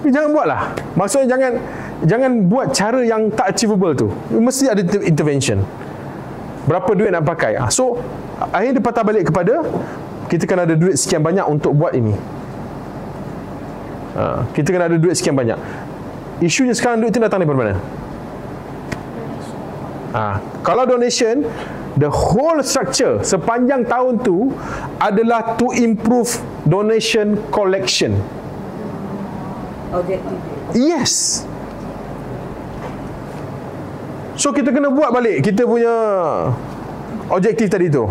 Jangan buatlah. Maksudnya jangan buat cara yang tak achievable tu. Mesti ada intervention. Berapa duit nak pakai? So akhirnya dia patah balik kepada kita kena ada duit sekian banyak untuk buat ini. Kita kena ada duit sekian banyak. Isunya sekarang duit itu datang daripada mana? Kalau donation, the whole structure sepanjang tahun tu adalah to improve donation collection. Objektif. Yes. So kita kena buat balik kita punya objektif tadi tu.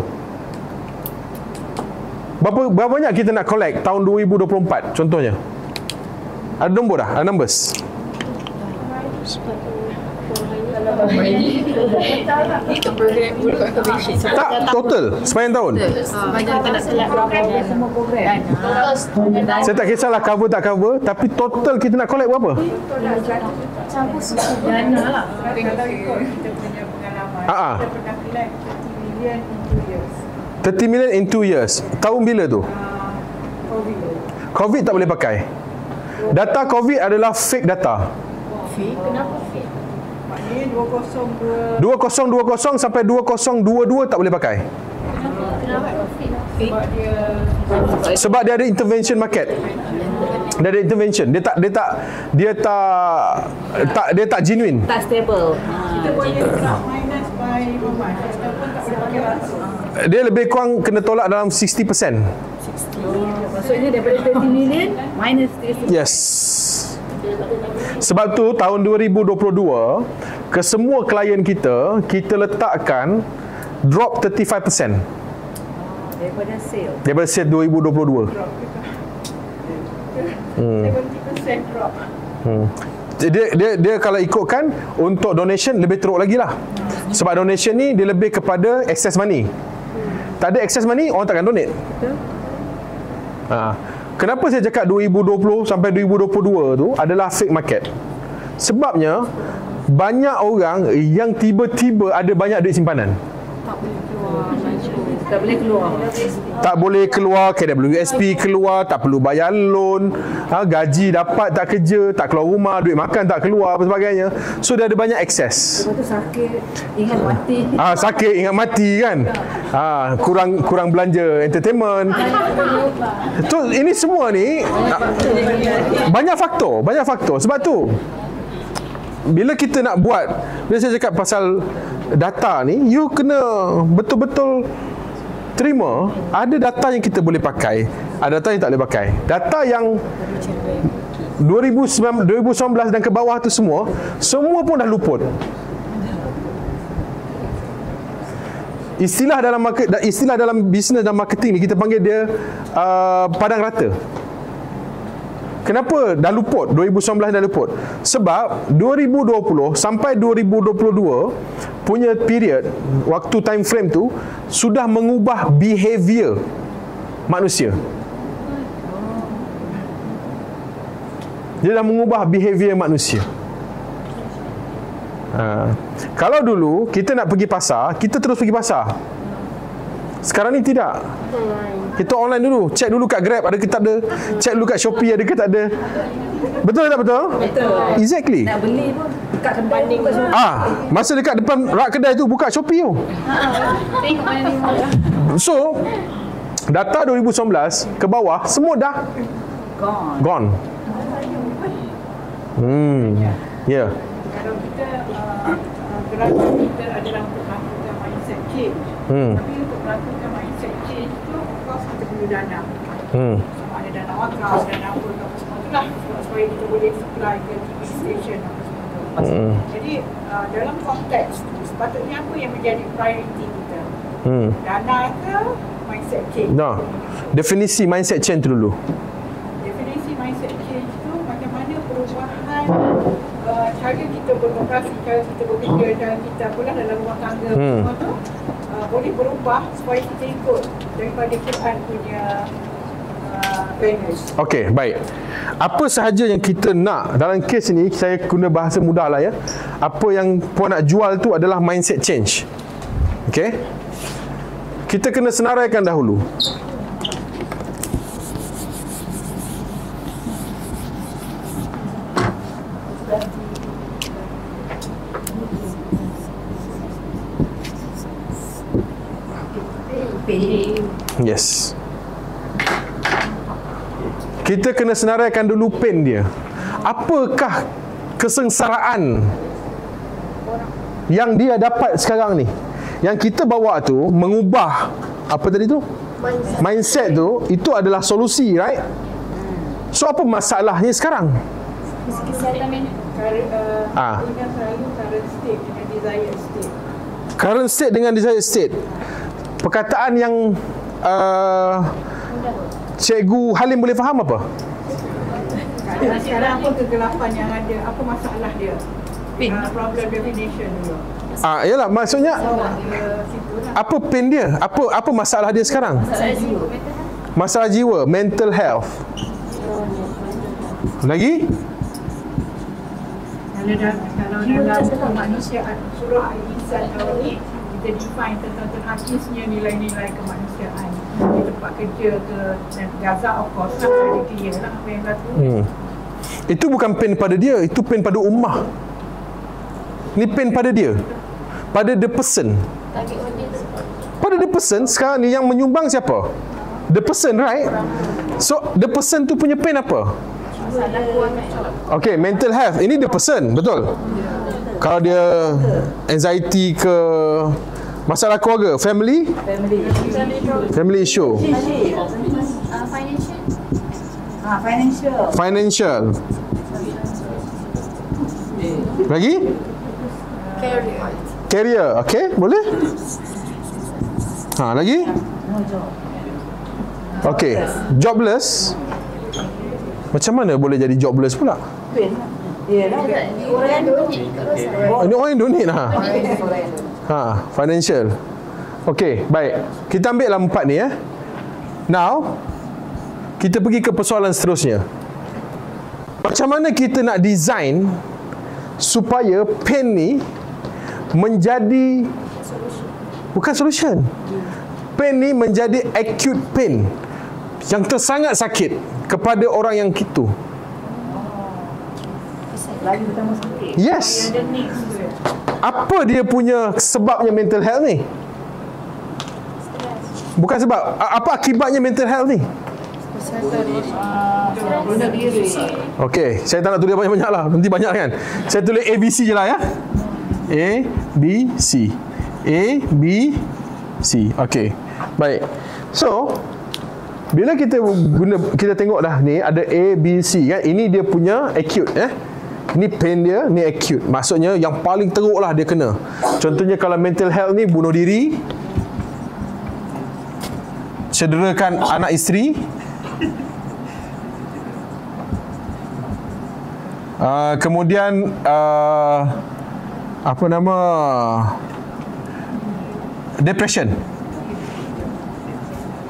Berapa banyak kita nak collect tahun 2024 contohnya? Ada nombor dah? Ada numbers? Tak, total sepanjang tahun. Saya tak kisahlah cover tak cover, tapi total kita nak collect berapa? Dana lah. 30 million in 2 years. Tahun bila tu? COVID tak boleh pakai. Data COVID adalah fake data. Kenapa fake? Maknanya 2020 sampai 2022 tak boleh pakai. Kenapa fake? Sebab dia ada intervention market. Dia ada intervention. Dia tak genuine. Tak stable. Kita boleh nak minus by rumah. Kita pun tak boleh pakai langsung. Dia lebih kurang kena tolak dalam 60%. Maksudnya daripada 30 million minus 30%. Yes. Sebab tu tahun 2022 ke semua klien kita letakkan drop 35% Daripada sale. daripada sale 2022. 70% drop. Dia kalau ikutkan untuk donation lebih teruk lagi lah. Sebab donation ni dia lebih kepada excess money. Tak ada excess money, orang takkan donate. Kenapa saya cakap 2020 sampai 2022 tu adalah fake market? Sebabnya banyak orang yang tiba-tiba ada banyak duit simpanan. Tak boleh keluar. Tak boleh keluar, KWSP keluar, tak perlu bayar loan, gaji dapat tak kerja, tak keluar rumah, duit makan tak keluar, apa sebagainya. So dia ada banyak akses. Lepas tu sakit, ingat mati. Sakit ingat mati kan. Kurang belanja entertainment. So ini semua ni banyak faktor. Sebab tu bila kita nak buat, bila saya cakap pasal data ni, you kena betul-betul terima ada data yang kita boleh pakai, ada data yang tak boleh pakai. Data yang 2019 dan ke bawah tu semua pun dah luput. Istilah dalam bisnes dan marketing ni kita panggil dia padang rata. Kenapa dah luput? 2019 dah luput. Sebab 2020 sampai 2022 punya period, waktu time frame tu sudah mengubah behavior manusia. Dia dah mengubah behavior manusia. Kalau dulu kita nak pergi pasar, kita terus pergi pasar. Sekarang ni tidak. Kita online dulu, check dulu kat Grab ada ke tak ada, check dulu kat Shopee ada ke tak ada. Betul tak betul? Betul. Exactly. Nak beli pun dekat banding pun. Masa dekat depan rak kedai tu buka Shopee tu. So data 2019 ke bawah semua dah gone. Yeah. Kalau kita gerakan kita adalah untuk melakukan mindset change. Tapi untuk melakukan mindset change tu, of course kita perlu dana. Sama ada dana wakaf, dana apa semua tu lah, supaya kita boleh supply ke TV station apa semua tu. Jadi dalam konteks tu, sepatutnya apa yang menjadi priority kita? Dana ke mindset change? Definisi mindset change dulu. Definisi mindset change tu macam mana perubahan cara kita beroperasi, cara kita bekerja, cara kita apalah dalam rumah tangga semua tu boleh berubah supaya kita ikut daripada Quran punya values. Okey, baik. Apa sahaja yang kita nak dalam kes ini, saya guna bahasa mudah lah ya. Apa yang puan nak jual tu adalah mindset change. Okey. Kita kena senaraikan dahulu. Yes. Kita kena senaraikan dulu pain dia. Apakah kesengsaraan yang dia dapat sekarang ni? Yang kita bawa tu mengubah apa tadi tu? Mindset tu, itu adalah solusi, right? So apa masalahnya sekarang? Kesihatan mental. Dengan selalu current state dengan desired state. Current state dengan desired state. Perkataan yang Cikgu Halim boleh faham apa? Sekarang apa kegelapan yang ada? Apa masalah dia? Problem definition dulu. Yalah, maksudnya apa pain dia? Apa masalah dia sekarang? Masalah jiwa, mental health. Lagi? Kalau dalam kemanusiaan surah Al-Insan ni kita define tentang terhakisnya nilai-nilai kemanusiaan di tempat kerja ke dan Gaza of course ada clear lah apa yang berlaku. Itu bukan pain pada dia, itu pain pada ummah. Ni pain pada dia, pada the person. Pada the person. Sekarang ni yang menyumbang siapa? The person, right? So the person tu punya pain apa? Okay, mental health. Ini the person, betul? Kalau dia anxiety ke masalah keluarga, family issue, financial. Lagi? Career. Okay, boleh? Lagi? Okay, jobless. Macam mana boleh jadi jobless pula? Orang yang donate kat luar. Ini orang yang donate lah. Financial. Okay, baik. Kita ambil lah 4 ni Now, kita pergi ke persoalan seterusnya. Macam mana kita nak design supaya pain ni menjadi bukan solution. Pain ni menjadi acute pain yang tersangat sakit kepada orang yang itu. Yes. Apa dia punya sebabnya mental health ni? Bukan sebab. Apa akibatnya mental health ni? Okey, saya tak nak tulis banyak-banyak lah. Nanti banyak kan. Saya tulis ABC je lah ya. A, B, C. A, B, C. Okey. Baik. So, bila kita tengok dah ni ada A, B, C kan. Ini dia punya acute Ni pain dia, ni acute. Maksudnya yang paling teruk lah dia kena. Contohnya kalau mental health ni bunuh diri, cederakan anak isteri, kemudian apa nama, depression.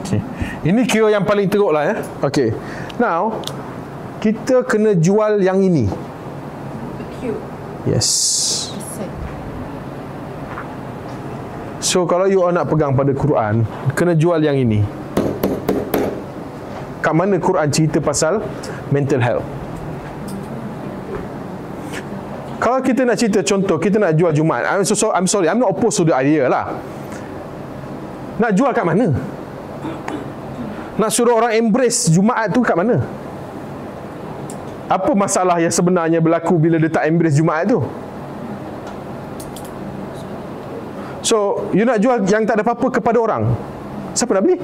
Okay. Ini kira yang paling teruk lah Okay. Now kita kena jual yang ini. Yes. So kalau you nak pegang pada Quran, kena jual yang ini. Kat mana Quran cerita pasal mental health? Kalau kita nak cerita, contoh kita nak jual Jumaat, I'm sorry, I'm not opposed to the idea lah. Nak jual kat mana? Nak suruh orang embrace Jumaat tu kat mana? Apa masalah yang sebenarnya berlaku bila dia tak embrace Jumaat tu? So, you nak jual yang tak ada apa-apa kepada orang, siapa nak beli?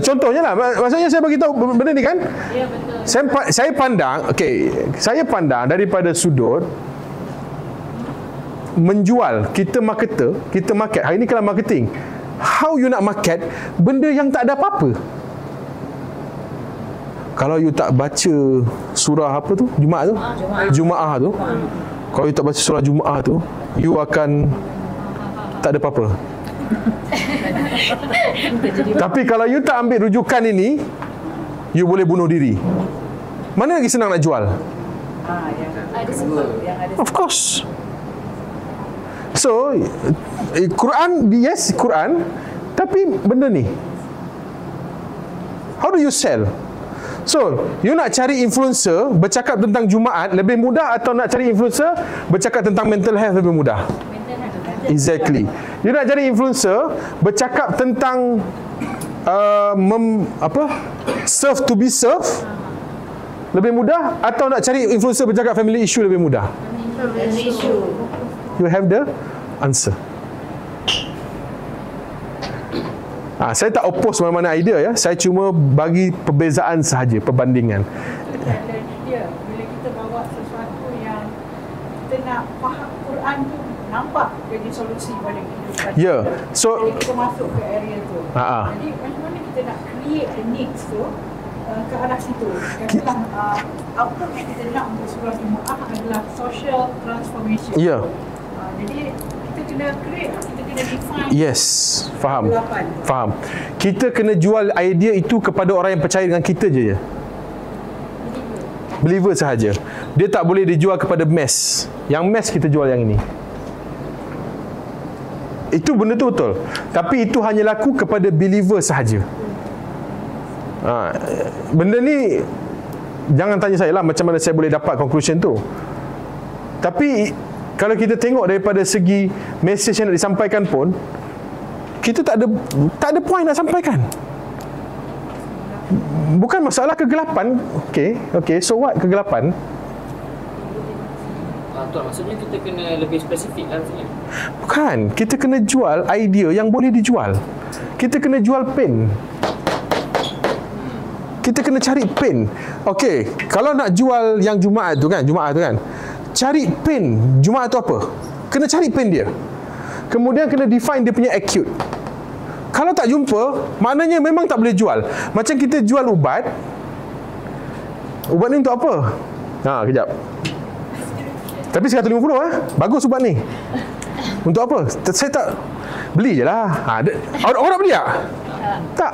Contohnya lah, maksudnya saya bagi tahu benda ni kan. Ya, betul. Saya pandang, saya pandang daripada sudut menjual. Kita marketer, kita market. Hari ni kalau marketing, how you nak market benda yang tak ada apa-apa? Kalau you tak baca surah apa tu? Jumaah tu. Kalau you tak baca surah Jumaah tu, you akan tak ada apa-apa. Tapi kalau you tak ambil rujukan ini, you boleh bunuh diri. Mana lagi senang nak jual? Of course. So Quran, yes Quran, tapi benda ni, how do you sell? So, you nak cari influencer bercakap tentang Jumaat lebih mudah atau nak cari influencer bercakap tentang mental health lebih mudah? Exactly. You nak cari influencer bercakap tentang serve to be served lebih mudah atau nak cari influencer bercakap family issue lebih mudah? Family issue. You have the answer. Saya tak oppose mana-mana idea ya. Saya cuma bagi perbezaan sahaja, perbandingan. Ada dia bila kita bawa sesuatu yang kita nak faham Quran tu nampak jadi solusi pada kehidupan. Ya. So jadi kita masuk ke area tu. Jadi macam mana kita nak create the needs tu ke arah situ. Katalah output yang kita nak untuk sebuah Jumaat adalah social transformation. ya. Jadi kita kena create, kita kena define. Yes, faham. Kita kena jual idea itu kepada orang yang percaya dengan kita je. Believer sahaja. Dia tak boleh dijual kepada mass. Yang mass kita jual yang ini. Itu benda tu betul. Tapi itu hanya laku kepada believer sahaja. Benda ni jangan tanya saya lah macam mana saya boleh dapat conclusion tu. Tapi kalau kita tengok daripada segi message yang nak disampaikan pun, kita tak ada point nak sampaikan. Bukan masalah kegelapan. Okay, so what kegelapan? Tuan, maksudnya kita kena lebih spesifik lah maksudnya. Bukan, kita kena jual idea yang boleh dijual. Kita kena jual pen. Kita kena cari pen. Okey, kalau nak jual yang Jumaat tu kan, cari pen Jumaat tu apa? Kena cari pen dia. Kemudian kena define dia punya acute. Kalau tak jumpa, maknanya memang tak boleh jual. Macam kita jual ubat. Ubat ni untuk apa? Kejap. Tapi 150 bagus ubat ni. Untuk apa? Saya tak beli je lah. Orang nak beli tak? Tak.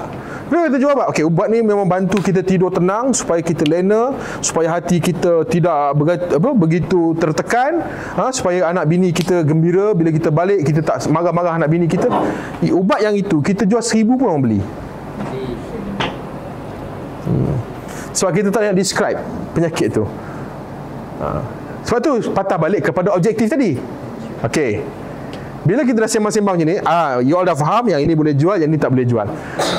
Bila kita jual ubat, ubat ni memang bantu kita tidur tenang, supaya kita lena, supaya hati kita tidak begitu tertekan, supaya anak bini kita gembira bila kita balik, kita tak marah-marah anak bini kita. Ubat yang itu kita jual 1000 pun orang beli. Sebab kita tak nak describe penyakit tu. Sebab tu patah balik kepada objektif tadi. Bila kita dah sembang-sembang macam ni, you all dah faham yang ini boleh jual, yang ini tak boleh jual.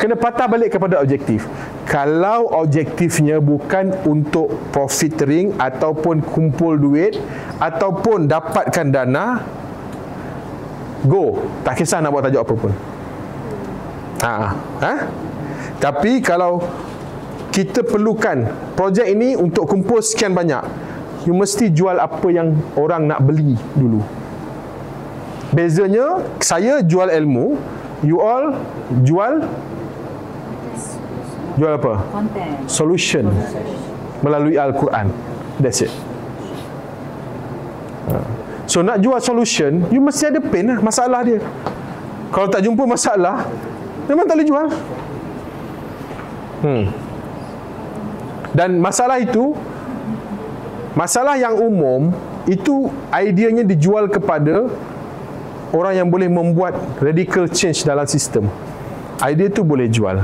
Kena patah balik kepada objektif. Kalau objektifnya bukan untuk profiteering ataupun kumpul duit ataupun dapatkan dana, go. Tak kisah nak buat tajuk apa pun. Tapi kalau kita perlukan projek ini untuk kumpul sekian banyak, you mesti jual apa yang orang nak beli dulu. Bezanya, saya jual ilmu, you all jual apa? Content. Solution melalui Al-Quran. That's it. So nak jual solution, you mesti ada pain lah, masalah dia. Kalau tak jumpa masalah, memang tak boleh jual. Dan masalah itu, masalah yang umum, itu ideanya dijual kepada orang yang boleh membuat radical change dalam sistem. Idea tu boleh jual.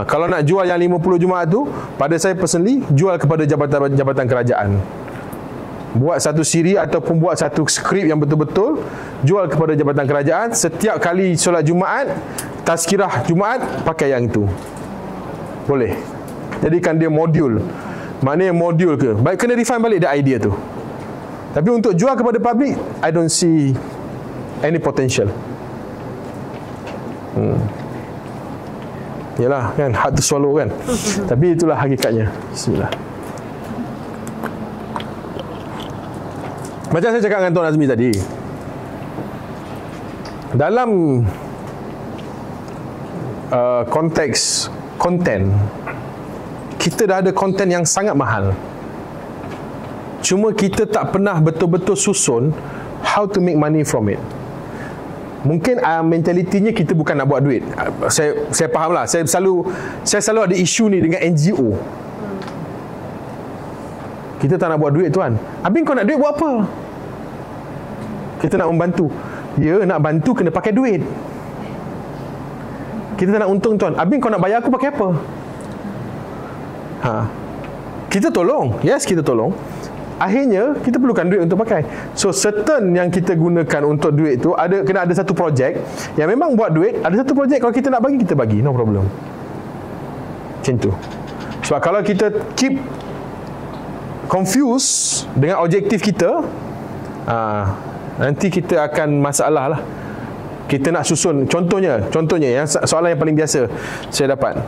Kalau nak jual yang 50 Jumaat tu, pada saya personally, jual kepada jabatan kerajaan. Buat satu siri ataupun buat satu skrip yang betul-betul, jual kepada jabatan kerajaan. Setiap kali solat Jumaat, tazkirah Jumaat, pakai yang itu. Boleh. Jadikan dia modul. Maknanya modul ke? Baik, kena refine balik dia idea tu. Tapi untuk jual kepada public, I don't see any potential. Yalah kan, hard to swallow kan. Tapi itulah hakikatnya. Bismillah. Macam saya cakap dengan Tuan Azmi tadi, dalam konteks konten, kita dah ada konten yang sangat mahal. Cuma kita tak pernah betul-betul susun how to make money from it. Mungkin mentalitinya kita bukan nak buat duit. Saya faham lah. Saya selalu ada isu ni dengan NGO. Kita tak nak buat duit, tuan. Habis kau nak duit buat apa? Kita nak membantu. Ya, nak bantu kena pakai duit. Kita tak nak untung, tuan. Habis kau nak bayar aku pakai apa? Kita tolong. Yes, kita tolong. Akhirnya kita perlukan duit untuk pakai. So certain yang kita gunakan untuk duit tu kena ada satu projek yang memang buat duit. Ada satu projek kalau kita nak bagi, kita bagi, no problem. Macam tu. Sebab kalau kita keep confused dengan objektif kita, nanti kita akan masalah lah. Kita nak susun, contohnya yang soalan yang paling biasa saya dapat.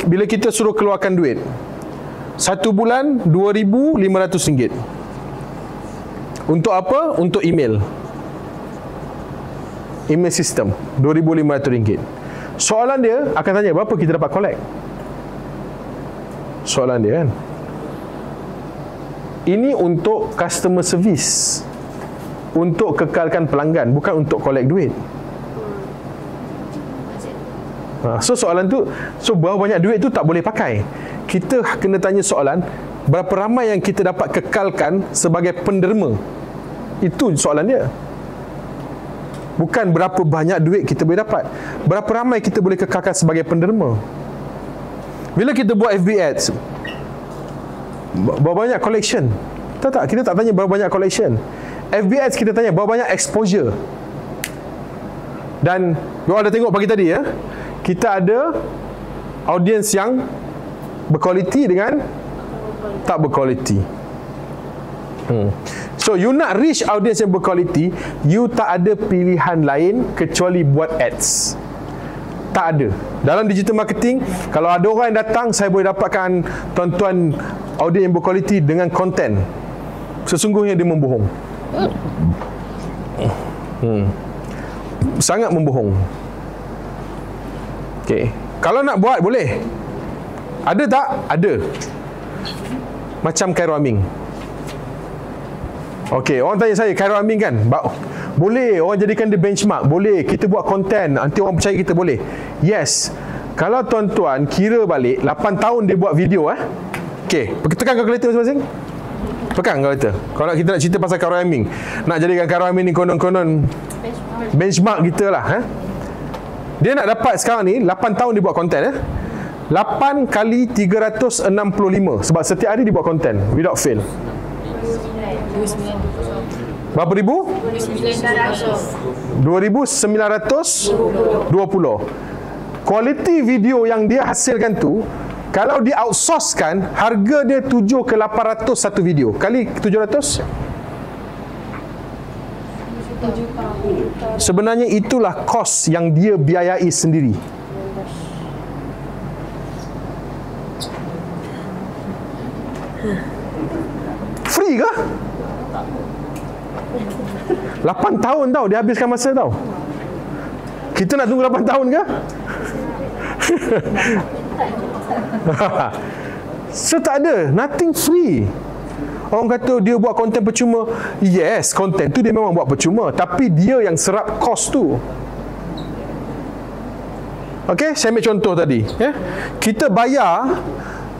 Bila kita suruh keluarkan duit, 1 bulan RM2,500. Untuk apa? Untuk email sistem, RM2,500. Soalan dia akan tanya, berapa kita dapat collect? Soalan dia kan. Ini untuk customer service, untuk kekalkan pelanggan, bukan untuk collect duit. So soalan tu, berapa banyak duit tu tak boleh pakai. Kita kena tanya soalan, berapa ramai yang kita dapat kekalkan sebagai penderma. Itu soalan dia. Bukan berapa banyak duit kita boleh dapat, berapa ramai kita boleh kekalkan sebagai penderma. Bila kita buat FB ads, berapa banyak collection? Tak, kita tak tanya berapa banyak collection. FB ads kita tanya berapa banyak exposure. Dan you ada tengok pagi tadi ya, kita ada audience yang berkualiti dengan tak berkualiti. So you nak reach audience yang berkualiti, you tak ada pilihan lain kecuali buat ads. Tak ada. Dalam digital marketing, kalau ada orang yang datang, saya boleh dapatkan tuan-tuan audience yang berkualiti dengan konten, sesungguhnya dia membohong. Sangat membohong. Okay. Kalau nak buat, boleh. Ada tak? Ada. Macam Khairul Amin. Okey, orang tanya saya, Khairul Amin kan? Boleh, orang jadikan dia benchmark. Boleh, kita buat konten, nanti orang percaya kita, boleh. Yes. Kalau tuan-tuan kira balik 8 tahun dia buat video Okey, tekan kalkulator masing-masing. Pegang kalkulator. Kalau kita nak cerita pasal Khairul Amin, nak jadikan Khairul Amin ni konon-konon benchmark kita lah. Dia nak dapat sekarang ni 8 tahun dia buat konten 8 kali 365. Sebab setiap hari dia buat konten without fail. Berapa ribu? 2,920. Kualiti video yang dia hasilkan tu, kalau di outsourcekan, harga dia 7 ke 800 satu video. Kali 700, sebenarnya itulah kos yang dia biayai sendiri. Free ke? 8 tahun tau dia habiskan masa tau. Kita nak tunggu 8 tahun ke? So tak ada, nothing free. Orang kata dia buat konten percuma. Yes, konten tu dia memang buat percuma, tapi dia yang serap kos tu. Okey, saya ambil contoh tadi kita bayar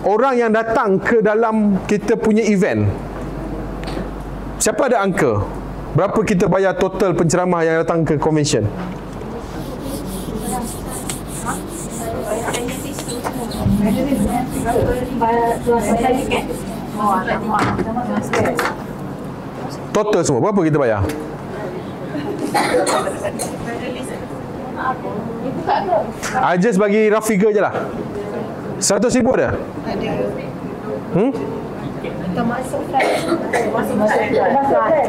orang yang datang ke dalam kita punya event. Siapa ada angka? Berapa kita bayar total penceramah yang datang ke convention? Total semua berapa kita bayar? Just bagi rough figure je lah. 100,000 ada?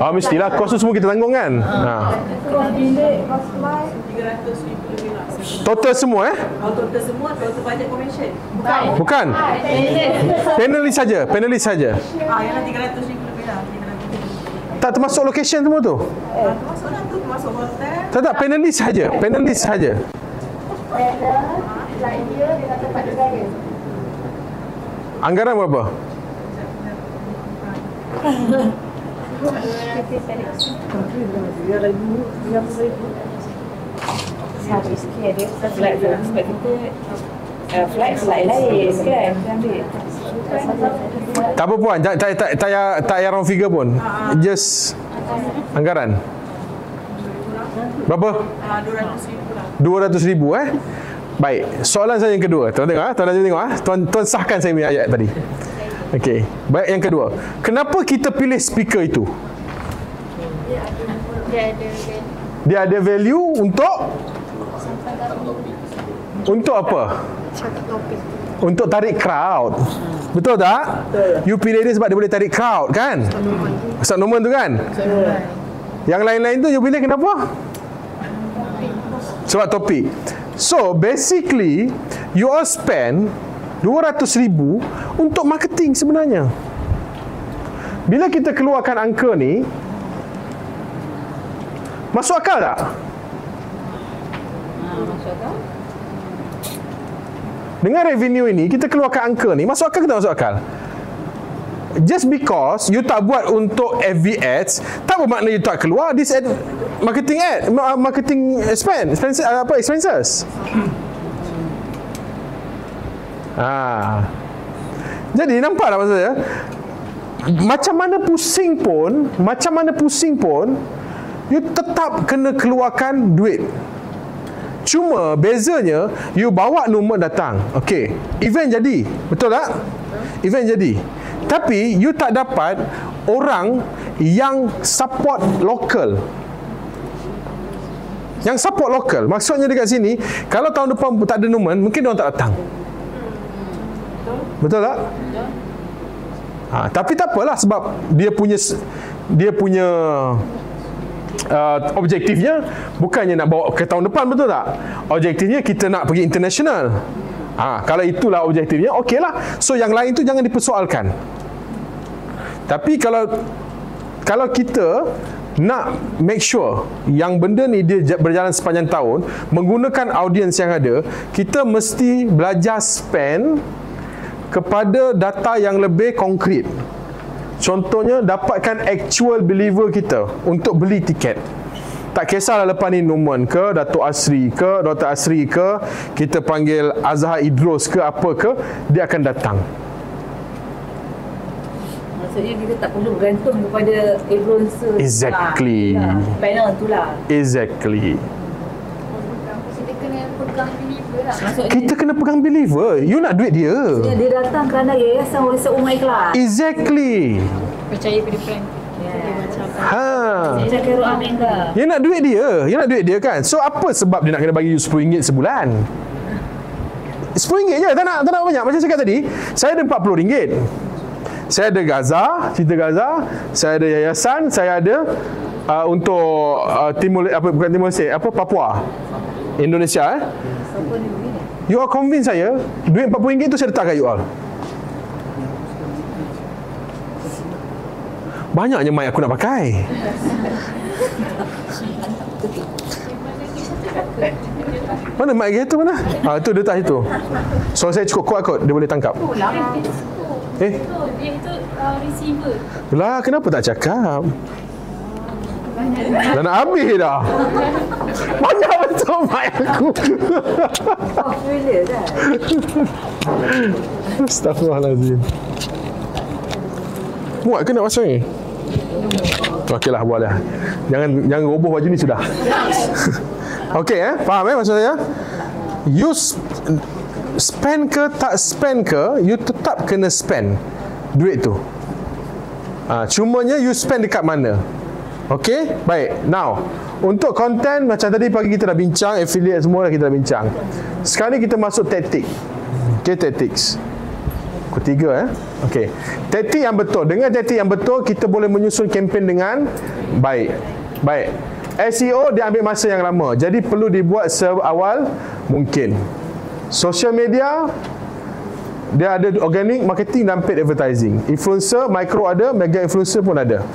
Mestilah kos tu semua kita tanggung kan. Total semua Total semua, total budget convention. Bukan. Panelis saja. Yang 300 lebih lah. Tak termasuk location semua tu. Termasuk lah tu, termasuk hotel. Tak, panelis saja. Anggaran berapa? Tak apa puan, tak payah round figure pun. Just anggaran. Berapa? 200,000 lah. 200,000 Baik, soalan saya yang kedua. Tuan tengok, tuan sahkan saya punya ayat tadi. Okey, baik, yang kedua. Kenapa kita pilih speaker itu? Dia ada value untuk apa? Untuk tarik crowd. Betul tak? You pilih dia sebab dia boleh tarik crowd kan? Ustaz Norman tu kan? Yang lain-lain tu you pilih kenapa? Sebab topik. So basically you all spend 200,000 untuk marketing sebenarnya. Bila kita keluarkan angka ni, masuk akal tak? Masuk akal. Dengan revenue ini, kita keluarkan angka ni, masuk akal ke tak masuk akal? Just because you tak buat untuk FB ads, tak bermakna you tak keluar this marketing expenses. Jadi nampak tak maksud saya? Macam mana pusing pun, you tetap kena keluarkan duit. Cuma bezanya you bawa Norman datang. Okey, event jadi. Betul tak? Event jadi. Tapi you tak dapat orang yang support lokal. Yang support lokal. Maksudnya dekat sini, kalau tahun depan tak ada Norman, mungkin dia orang tak datang. Betul tak? Tapi tak apalah, sebab dia punya objektifnya bukannya nak bawa ke tahun depan, betul tak? Objektifnya kita nak pergi international. Kalau itulah objektifnya, okeylah. So yang lain tu jangan dipersoalkan. Tapi kalau kita nak make sure yang benda ni dia berjalan sepanjang tahun menggunakan audiens yang ada, kita mesti belajar spend kepada data yang lebih konkret. Contohnya, dapatkan actual believer kita untuk beli tiket. Tak kisahlah lepas ni Norman ke, Dato' Asri ke, Dr. Asri ke, kita panggil Azhar Idros ke, apa ke, dia akan datang. Maksudnya kita tak perlu bergantung kepada influencer. Exactly. Panel tu lah. Exactly. Kita kena pegang believer lah. Kita kena pegang believer. You nak duit dia. Dia datang kerana Yayasan Warisan Umat Ikhlas. Exactly. Percaya pada friend. Saya cakap amin dah. You nak duit dia. You nak duit dia kan. So apa sebab dia nak kena bagi you RM10 sebulan? RM10 je. Tak nak banyak. Macam saya cakap tadi, saya ada RM40. Saya ada Gaza, cerita Gaza. Saya ada yayasan. Saya ada untuk Papua, Indonesia. You all convince saya, duit RM40 tu saya letak kat you all. Banyaknya mic aku nak pakai. Mana mic dia tu mana? Itu dia letak situ. So saya cukup kuat kot, dia boleh tangkap. Dia itu receiver. Lah, kenapa tak cakap? Dah nak habis dah. Banyak betul mic aku. Australia dah. Astaghfirullahalazim. Muat ke nak masuk ni? Okeylah, buatlah. Jangan roboh baju ni sudah. Okey, faham maksud saya? You spend ke tak spend ke, you tetap kena spend duit tu. Cumanya you spend dekat mana? Okey, baik. Now, untuk konten macam tadi pagi kita dah bincang, affiliate semua dah kita dah bincang. Sekarang ni kita masuk taktik. Okey, tactics. Ketiga Okey. Taktik yang betul. Dengan taktik yang betul, kita boleh menyusun kempen dengan baik. Baik. SEO dia ambil masa yang lama. Jadi perlu dibuat seawal mungkin. Social media dia ada organic marketing dan paid advertising. Influencer, micro ada, mega influencer pun ada.